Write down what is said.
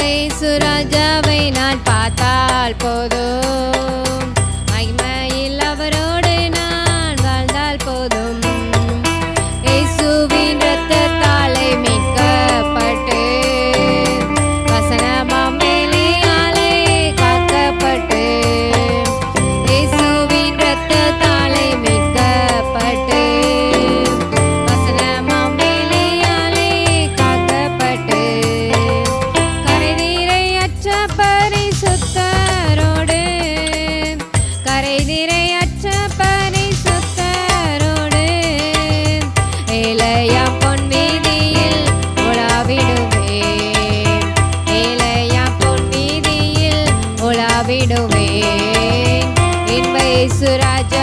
இயேசுராஜாவை நான் பார்த்தால் போதும், மகிமையில் அவரோடு நான் வாழ்ந்தால் போதும். இயேசுவின் இரத்தத்தாலே மீட்கப்பட்டு, வசனமாம் வேலையாலே காக்கப்பட்டு, இயேசுவின் இரத்தத்தாலே மீட்கப்பட்டு, வசனமாம் வேலையாலே காக்கப்பட்டு, கரைதிரையற்ற பரிசுத்தரோடு, கரைதிரையற்ற பரிசுத்தரோடு, ஏலையாம் பொன் வீதியில் உலாவிடுவேன், ஏலையாம் பொன் வீதியில் உலாவிடுவேன். இன்ப இயேசுராஜா